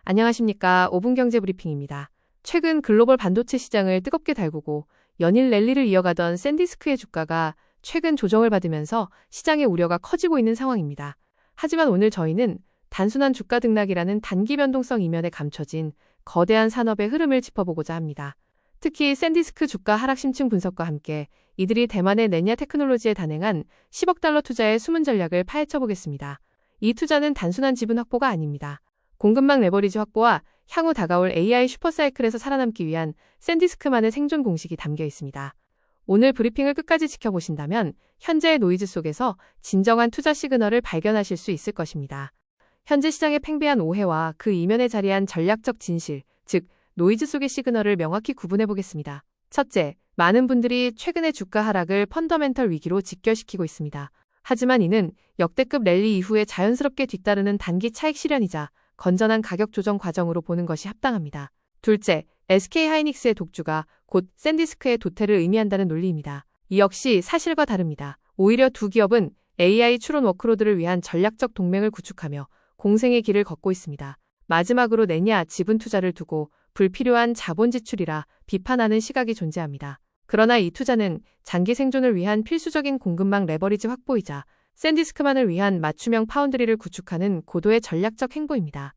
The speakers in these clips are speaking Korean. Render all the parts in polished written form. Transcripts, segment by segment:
안녕하십니까. 5분 경제 브리핑입니다. 최근 글로벌 반도체 시장을 뜨겁게 달구고 연일 랠리를 이어가던 샌디스크의 주가가 최근 조정을 받으면서 시장의 우려가 커지고 있는 상황입니다. 하지만 오늘 저희는 단순한 주가 등락이라는 단기 변동성 이면에 감춰진 거대한 산업의 흐름을 짚어보고자 합니다. 특히 샌디스크 주가 하락 심층 분석과 함께 이들이 대만의 네냐 테크놀로지에 단행한 10억 달러 투자의 숨은 전략을 파헤쳐 보겠습니다. 이 투자는 단순한 지분 확보가 아닙니다. 공급망 레버리지 확보와 향후 다가올 AI 슈퍼사이클에서 살아남기 위한 샌디스크만의 생존 공식이 담겨 있습니다. 오늘 브리핑을 끝까지 지켜보신다면 현재의 노이즈 속에서 진정한 투자 시그널을 발견하실 수 있을 것입니다. 현재 시장의 팽배한 오해와 그 이면에 자리한 전략적 진실, 즉 노이즈 속의 시그널을 명확히 구분해 보겠습니다. 첫째, 많은 분들이 최근의 주가 하락을 펀더멘털 위기로 직결시키고 있습니다. 하지만 이는 역대급 랠리 이후에 자연스럽게 뒤따르는 단기 차익 실현이자 건전한 가격 조정 과정으로 보는 것이 합당합니다. 둘째, SK하이닉스의 독주가 곧 샌디스크의 도태를 의미한다는 논리입니다. 이 역시 사실과 다릅니다. 오히려 두 기업은 AI 추론 워크로드를 위한 전략적 동맹을 구축하며 공생의 길을 걷고 있습니다. 마지막으로 네냐 지분 투자를 두고 불필요한 자본 지출이라 비판하는 시각이 존재합니다. 그러나 이 투자는 장기 생존을 위한 필수적인 공급망 레버리지 확보이자 샌디스크만을 위한 맞춤형 파운드리를 구축하는 고도의 전략적 행보입니다.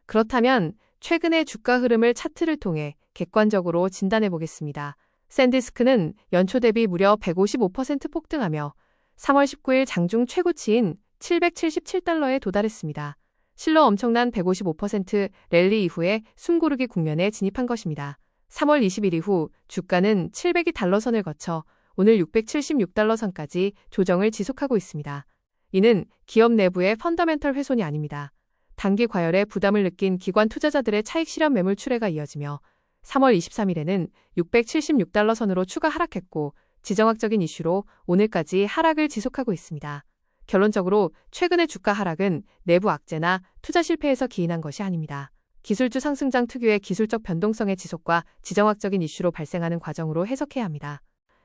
그렇다면 최근의 주가 흐름을 차트를 통해 객관적으로 진단해 보겠습니다. 샌디스크는 연초 대비 무려 155% 폭등하며 3월 19일 장중 최고치인 777달러에 도달했습니다. 실로 엄청난 155% 랠리 이후에 숨고르기 국면에 진입한 것입니다. 3월 20일 이후 주가는 702달러 선을 거쳐 오늘 676달러 선까지 조정을 지속하고 있습니다. 이는 기업 내부의 펀더멘털 훼손이 아닙니다. 단기 과열에 부담을 느낀 기관 투자자들의 차익 실현 매물 출회가 이어지며 3월 23일에는 676달러 선으로 추가 하락했고 지정학적인 이슈로 오늘까지 하락을 지속하고 있습니다. 결론적으로 최근의 주가 하락은 내부 악재나 투자 실패에서 기인한 것이 아닙니다. 기술주 상승장 특유의 기술적 변동성의 지속과 지정학적인 이슈로 발생하는 과정으로 해석해야 합니다.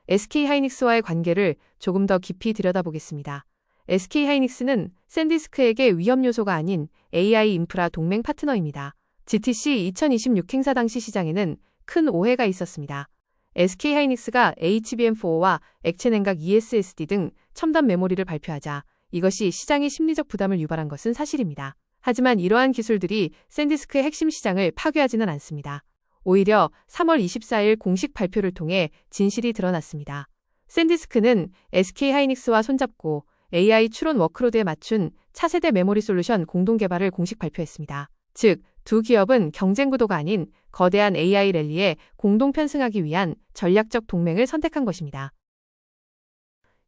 SK하이닉스와의 관계를 조금 더 깊이 들여다보겠습니다. SK하이닉스는 샌디스크에게 위험 요소가 아닌 AI 인프라 동맹 파트너입니다. GTC 2026 행사 당시 시장에는 큰 오해가 있었습니다. SK하이닉스가 HBM4와 액체 냉각 ESSD 등 첨단 메모리를 발표하자 이것이 시장의 심리적 부담을 유발한 것은 사실입니다. 하지만 이러한 기술들이 샌디스크의 핵심 시장을 파괴하지는 않습니다. 오히려 3월 24일 공식 발표를 통해 진실이 드러났습니다. 샌디스크는 SK하이닉스와 손잡고 AI 추론 워크로드에 맞춘 차세대 메모리 솔루션 공동 개발을 공식 발표했습니다. 즉, 두 기업은 경쟁 구도가 아닌 거대한 AI 랠리에 공동 편승하기 위한 전략적 동맹을 선택한 것입니다.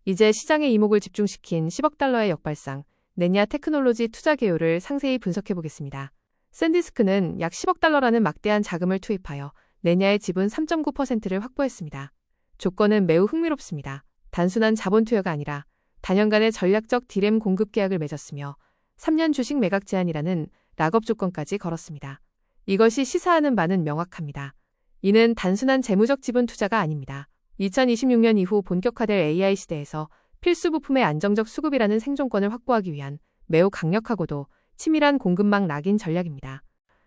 이제 시장의 이목을 집중시킨 10억 달러의 역발상, 네냐 테크놀로지 투자 개요를 상세히 분석해 보겠습니다. 샌디스크는 약 10억 달러라는 막대한 자금을 투입하여 네냐의 지분 3.9%를 확보했습니다. 조건은 매우 흥미롭습니다. 단순한 자본 투여가 아니라 단연간의 전략적 디램 공급 계약을 맺었으며 3년 주식 매각 제한이라는 락업 조건까지 걸었습니다. 이것이 시사하는 바는 명확합니다. 이는 단순한 재무적 지분 투자가 아닙니다. 2026년 이후 본격화될 AI 시대에서 필수 부품의 안정적 수급이라는 생존권을 확보하기 위한 매우 강력하고도 치밀한 공급망 낙인 전략입니다.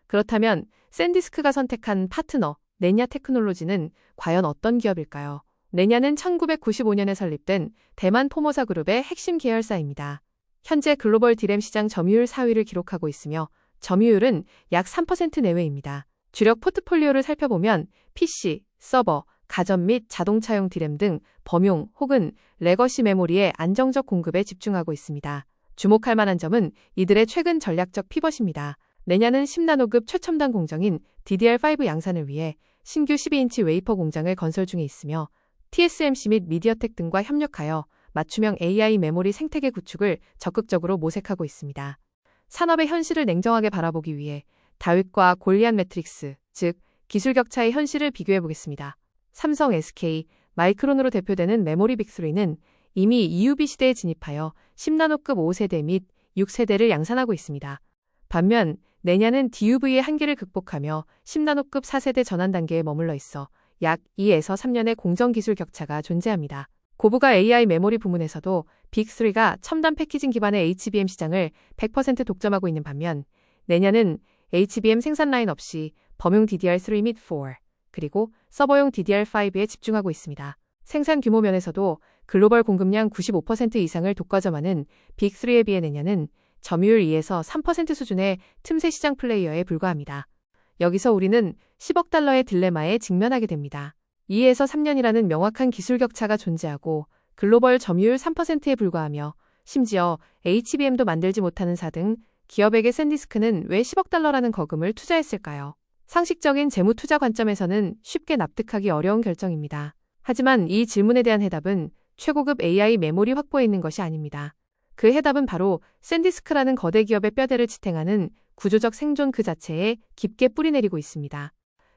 그렇다면 샌디스크가 선택한 파트너 네냐 테크놀로지는 과연 어떤 기업일까요? 네냐는 1995년에 설립된 대만 포모사 그룹의 핵심 계열사입니다. 현재 글로벌 디램 시장 점유율 4위를 기록하고 있으며 점유율은 약 3% 내외입니다. 주력 포트폴리오를 살펴보면 PC, 서버, 가전 및 자동차용 디램 등 범용 혹은 레거시 메모리의 안정적 공급에 집중하고 있습니다. 주목할 만한 점은 이들의 최근 전략적 피벗입니다. 네냐는 10나노급 최첨단 공정인 DDR5 양산을 위해 신규 12인치 웨이퍼 공장을 건설 중에 있으며 TSMC 및 미디어텍 등과 협력하여 맞춤형 AI 메모리 생태계 구축을 적극적으로 모색하고 있습니다. 산업의 현실을 냉정하게 바라보기 위해 다윗과 골리앗 매트릭스, 즉 기술 격차의 현실을 비교해 보겠습니다. 삼성, SK, 마이크론으로 대표되는 메모리 빅3는 이미 EUV 시대에 진입하여 10나노급 5세대 및 6세대를 양산하고 있습니다. 반면 네냐는 DUV의 한계를 극복하며 10나노급 4세대 전환 단계에 머물러 있어 약 2에서 3년의 공정 기술 격차가 존재합니다. 고부가 AI 메모리 부문에서도 빅3가 첨단 패키징 기반의 HBM 시장을 100% 독점하고 있는 반면 네냐는 HBM 생산 라인 없이 범용 DDR3 및 4, 그리고 서버용 DDR5에 집중하고 있습니다. 생산 규모 면에서도 글로벌 공급량 95% 이상을 독과점하는 빅3에 비해 내년은 점유율 2에서 3% 수준의 틈새 시장 플레이어에 불과합니다. 여기서 우리는 10억 달러의 딜레마에 직면하게 됩니다. 2에서 3년이라는 명확한 기술 격차가 존재하고 글로벌 점유율 3%에 불과하며 심지어 HBM도 만들지 못하는 4등 기업에게 샌디스크는 왜 10억 달러라는 거금을 투자했을까요? 상식적인 재무 투자 관점에서는 쉽게 납득하기 어려운 결정입니다. 하지만 이 질문에 대한 해답은 최고급 AI 메모리 확보에 있는 것이 아닙니다. 그 해답은 바로 샌디스크라는 거대 기업의 뼈대를 지탱하는 구조적 생존 그 자체에 깊게 뿌리내리고 있습니다.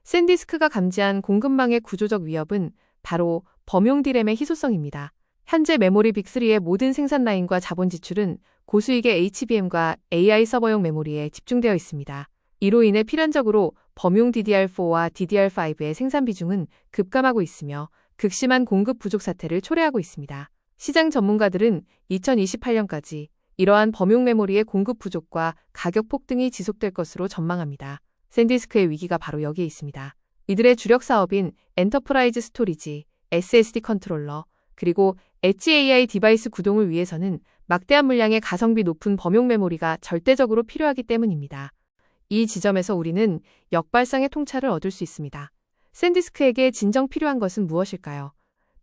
샌디스크가 감지한 공급망의 구조적 위협은 바로 범용 D램의 희소성입니다. 현재 메모리 빅3의 모든 생산 라인과 자본 지출은 고수익의 HBM과 AI 서버용 메모리에 집중되어 있습니다. 이로 인해 필연적으로 범용 DDR4와 DDR5의 생산 비중은 급감하고 있으며 극심한 공급 부족 사태를 초래하고 있습니다. 시장 전문가들은 2028년까지 이러한 범용 메모리의 공급 부족과 가격 폭등이 지속될 것으로 전망합니다. 샌디스크의 위기가 바로 여기에 있습니다. 이들의 주력 사업인 엔터프라이즈 스토리지, SSD 컨트롤러, 그리고 엣지 AI 디바이스 구동을 위해서는 막대한 물량의 가성비 높은 범용 메모리가 절대적으로 필요하기 때문입니다. 이 지점에서 우리는 역발상의 통찰을 얻을 수 있습니다. 샌디스크에게 진정 필요한 것은 무엇일까요?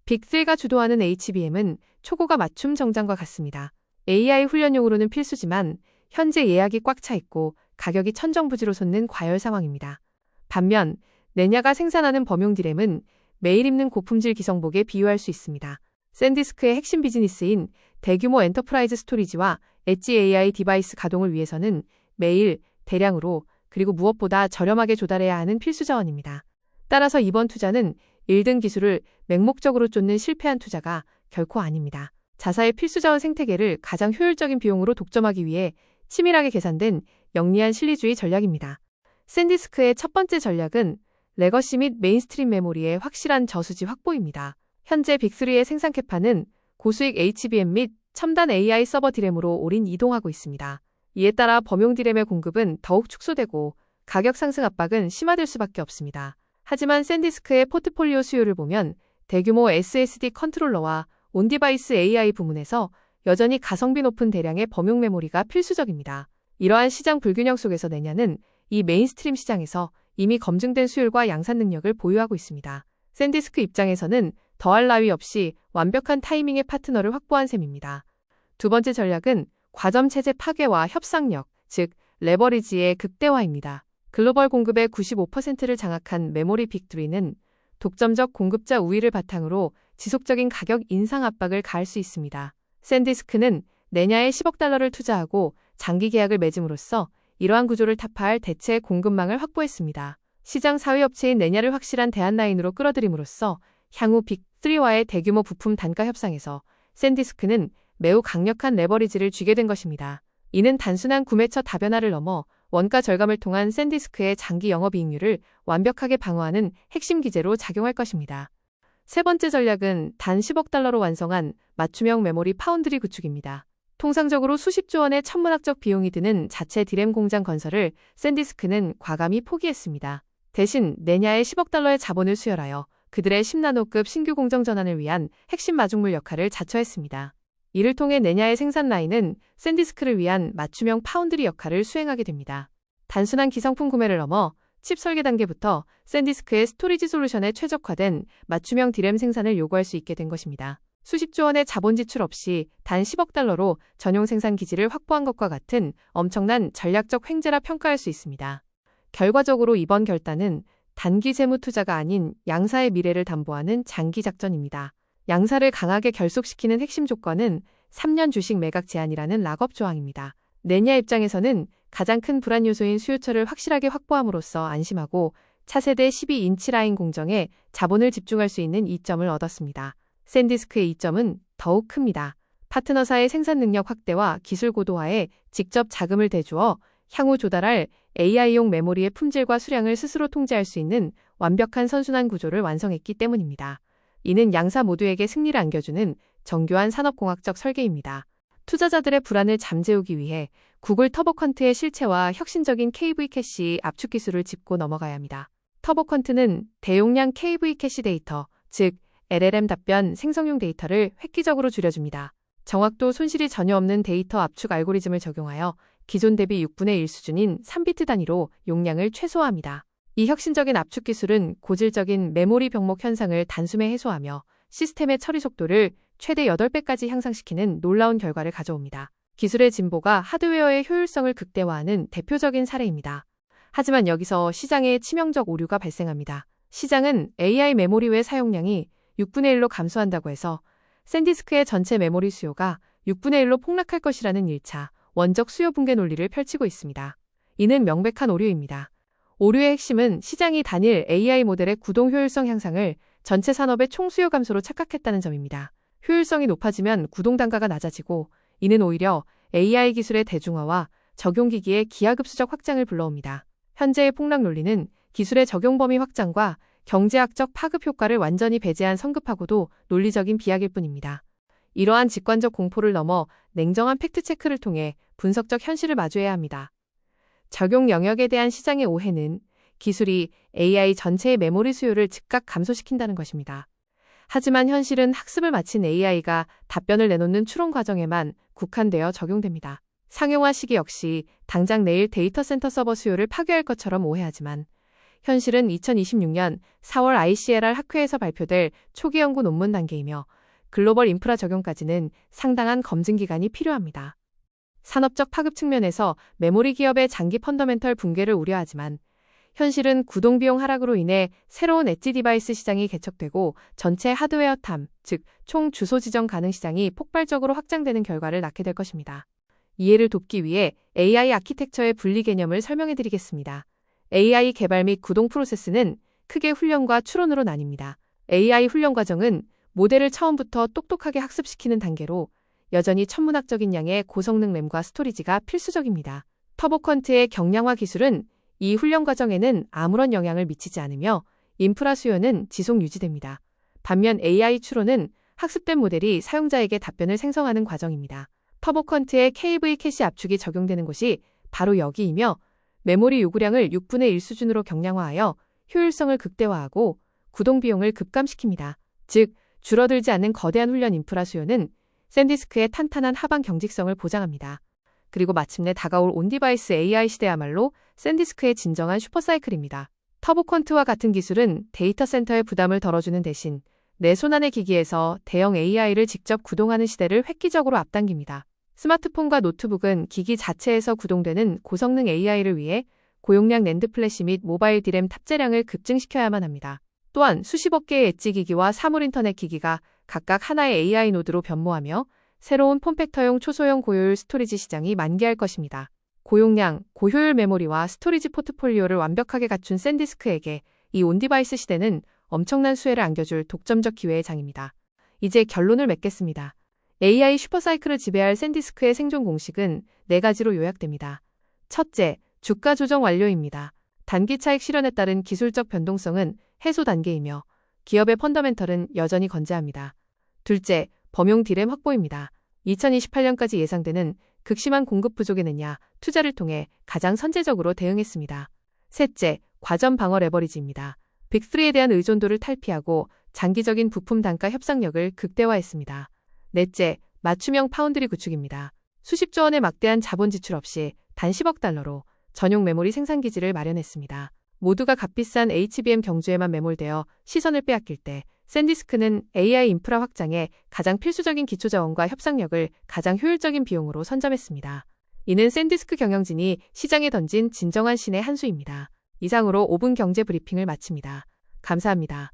빅3가 주도하는 HBM은 초고가 맞춤 정장과 같습니다. AI 훈련용으로는 필수지만 현재 예약이 꽉 차 있고 가격이 천정부지로 솟는 과열 상황입니다. 반면 내냐가 생산하는 범용 D램은 매일 입는 고품질 기성복에 비유할 수 있습니다. 샌디스크의 핵심 비즈니스인 대규모 엔터프라이즈 스토리지와 엣지 AI 디바이스 가동을 위해서는 매일 대량으로 그리고 무엇보다 저렴하게 조달해야 하는 필수 자원입니다. 따라서 이번 투자는 1등 기술을 맹목적으로 쫓는 실패한 투자가 결코 아닙니다. 자사의 필수 자원 생태계를 가장 효율적인 비용으로 독점하기 위해 치밀하게 계산된 영리한 실리주의 전략입니다. 샌디스크의 첫 번째 전략은 레거시 및 메인스트림 메모리의 확실한 저수지 확보입니다. 현재 빅3의 생산 캐파는 고수익 HBM 및 첨단 AI 서버 D램으로 올인 이동하고 있습니다. 이에 따라 범용 D램의 공급은 더욱 축소되고 가격 상승 압박은 심화될 수밖에 없습니다. 하지만 샌디스크의 포트폴리오 수요를 보면 대규모 SSD 컨트롤러와 온디바이스 AI 부문에서 여전히 가성비 높은 대량의 범용 메모리가 필수적입니다. 이러한 시장 불균형 속에서 내냐는 이 메인스트림 시장에서 이미 검증된 수율과 양산 능력을 보유하고 있습니다. 샌디스크 입장에서는 더할 나위 없이 완벽한 타이밍의 파트너를 확보한 셈입니다. 두 번째 전략은 과점 체제 파괴와 협상력, 즉 레버리지의 극대화입니다. 글로벌 공급의 95%를 장악한 메모리 빅3는 독점적 공급자 우위를 바탕으로 지속적인 가격 인상 압박을 가할 수 있습니다. 샌디스크는 내냐에 10억 달러를 투자하고 장기 계약을 맺음으로써 이러한 구조를 타파할 대체 공급망을 확보했습니다. 시장 4위 업체인 내냐를 확실한 대안 라인으로 끌어들임으로써 향후 빅3와의 대규모 부품 단가 협상에서 샌디스크는 매우 강력한 레버리지를 쥐게 된 것입니다. 이는 단순한 구매처 다변화를 넘어 원가 절감을 통한 샌디스크의 장기 영업이익률을 완벽하게 방어하는 핵심 기제로 작용할 것입니다. 세 번째 전략은 단 10억 달러로 완성한 맞춤형 메모리 파운드리 구축입니다. 통상적으로 수십조 원의 천문학적 비용이 드는 자체 D램 공장 건설을 샌디스크는 과감히 포기했습니다. 대신 내냐의 10억 달러의 자본을 수혈하여 그들의 10나노급 신규 공정 전환을 위한 핵심 마중물 역할을 자처했습니다. 이를 통해 내냐의 생산 라인은 샌디스크를 위한 맞춤형 파운드리 역할을 수행하게 됩니다. 단순한 기성품 구매를 넘어 칩 설계 단계부터 샌디스크의 스토리지 솔루션에 최적화된 맞춤형 D램 생산을 요구할 수 있게 된 것입니다. 수십조 원의 자본 지출 없이 단 10억 달러로 전용 생산 기지를 확보한 것과 같은 엄청난 전략적 횡재라 평가할 수 있습니다. 결과적으로 이번 결단은 단기 재무 투자가 아닌 양사의 미래를 담보하는 장기 작전입니다. 양사를 강하게 결속시키는 핵심 조건은 3년 주식 매각 제한이라는 락업 조항입니다. 내냐 입장에서는 가장 큰 불안 요소인 수요처를 확실하게 확보함으로써 안심하고 차세대 12인치 라인 공정에 자본을 집중할 수 있는 이점을 얻었습니다. 샌디스크의 이점은 더욱 큽니다. 파트너사의 생산 능력 확대와 기술 고도화에 직접 자금을 대주어 향후 조달할 AI용 메모리의 품질과 수량을 스스로 통제할 수 있는 완벽한 선순환 구조를 완성했기 때문입니다. 이는 양사 모두에게 승리를 안겨주는 정교한 산업공학적 설계입니다. 투자자들의 불안을 잠재우기 위해 구글 터보컨트의 실체와 혁신적인 KV 캐시 압축 기술을 짚고 넘어가야 합니다. 터보컨트는 대용량 KV 캐시 데이터, 즉 LLM 답변 생성용 데이터를 획기적으로 줄여줍니다. 정확도 손실이 전혀 없는 데이터 압축 알고리즘을 적용하여 기존 대비 6분의 1 수준인 3비트 단위로 용량을 최소화합니다. 이 혁신적인 압축 기술은 고질적인 메모리 병목 현상을 단숨에 해소하며 시스템의 처리 속도를 최대 8배까지 향상시키는 놀라운 결과를 가져옵니다. 기술의 진보가 하드웨어의 효율성을 극대화하는 대표적인 사례입니다. 하지만 여기서 시장에 치명적 오류가 발생합니다. 시장은 AI 메모리 외 사용량이 6분의 1로 감소한다고 해서 샌디스크의 전체 메모리 수요가 6분의 1로 폭락할 것이라는 1차 원적 수요 붕괴 논리를 펼치고 있습니다. 이는 명백한 오류입니다. 오류의 핵심은 시장이 단일 AI 모델의 구동 효율성 향상을 전체 산업의 총수요 감소로 착각했다는 점입니다. 효율성이 높아지면 구동 단가가 낮아지고 이는 오히려 AI 기술의 대중화와 적용기기의 기하급수적 확장을 불러옵니다. 현재의 폭락 논리는 기술의 적용 범위 확장과 경제학적 파급 효과를 완전히 배제한 성급하고도 논리적인 비약일 뿐입니다. 이러한 직관적 공포를 넘어 냉정한 팩트체크를 통해 분석적 현실을 마주해야 합니다. 적용 영역에 대한 시장의 오해는 기술이 AI 전체의 메모리 수요를 즉각 감소시킨다는 것입니다. 하지만 현실은 학습을 마친 AI가 답변을 내놓는 추론 과정에만 국한되어 적용됩니다. 상용화 시기 역시 당장 내일 데이터 센터 서버 수요를 파괴할 것처럼 오해하지만 현실은 2026년 4월 ICLR 학회에서 발표될 초기 연구 논문 단계이며 글로벌 인프라 적용까지는 상당한 검증 기간이 필요합니다. 산업적 파급 측면에서 메모리 기업의 장기 펀더멘털 붕괴를 우려하지만 현실은 구동 비용 하락으로 인해 새로운 엣지 디바이스 시장이 개척되고 전체 하드웨어 탐, 즉 총 주소 지정 가능 시장이 폭발적으로 확장되는 결과를 낳게 될 것입니다. 이해를 돕기 위해 AI 아키텍처의 분리 개념을 설명해 드리겠습니다. AI 개발 및 구동 프로세스는 크게 훈련과 추론으로 나뉩니다. AI 훈련 과정은 모델을 처음부터 똑똑하게 학습시키는 단계로 여전히 천문학적인 양의 고성능 램과 스토리지가 필수적입니다. 터보컨트의 경량화 기술은 이 훈련 과정에는 아무런 영향을 미치지 않으며 인프라 수요는 지속 유지됩니다. 반면 AI 추론은 학습된 모델이 사용자에게 답변을 생성하는 과정입니다. 터보컨트의 KV 캐시 압축이 적용되는 곳이 바로 여기이며 메모리 요구량을 6분의 1 수준으로 경량화하여 효율성을 극대화하고 구동 비용을 급감시킵니다. 즉, 줄어들지 않는 거대한 훈련 인프라 수요는 샌디스크의 탄탄한 하방 경직성을 보장합니다. 그리고 마침내 다가올 온디바이스 AI 시대야말로 샌디스크의 진정한 슈퍼사이클입니다. 터보컨트와 같은 기술은 데이터 센터의 부담을 덜어주는 대신 내 손안의 기기에서 대형 AI를 직접 구동하는 시대를 획기적으로 앞당깁니다. 스마트폰과 노트북은 기기 자체에서 구동되는 고성능 AI를 위해 고용량 낸드 플래시 및 모바일 디램 탑재량을 급증시켜야만 합니다. 또한 수십억 개의 엣지 기기와 사물 인터넷 기기가 각각 하나의 AI 노드로 변모하며 새로운 폼팩터용 초소형 고효율 스토리지 시장이 만개할 것입니다. 고용량, 고효율 메모리와 스토리지 포트폴리오를 완벽하게 갖춘 샌디스크에게 이 온디바이스 시대는 엄청난 수혜를 안겨줄 독점적 기회의 장입니다. 이제 결론을 맺겠습니다. AI 슈퍼사이클을 지배할 샌디스크의 생존 공식은 4가지로 요약됩니다. 첫째, 주가 조정 완료입니다. 단기 차익 실현에 따른 기술적 변동성은 해소 단계이며 기업의 펀더멘털은 여전히 건재합니다. 둘째, 범용 디램 확보입니다. 2028년까지 예상되는 극심한 공급 부족에 내냐 투자를 통해 가장 선제적으로 대응했습니다. 셋째, 과점 방어 레버리지입니다. 빅3에 대한 의존도를 탈피하고 장기적인 부품 단가 협상력을 극대화했습니다. 넷째, 맞춤형 파운드리 구축입니다. 수십조 원의 막대한 자본 지출 없이 단 10억 달러로 전용 메모리 생산 기지를 마련했습니다. 모두가 값비싼 HBM 경주에만 매몰되어 시선을 빼앗길 때 샌디스크는 AI 인프라 확장에 가장 필수적인 기초자원과 협상력을 가장 효율적인 비용으로 선점했습니다. 이는 샌디스크 경영진이 시장에 던진 진정한 신의 한 수입니다. 이상으로 5분 경제 브리핑을 마칩니다. 감사합니다.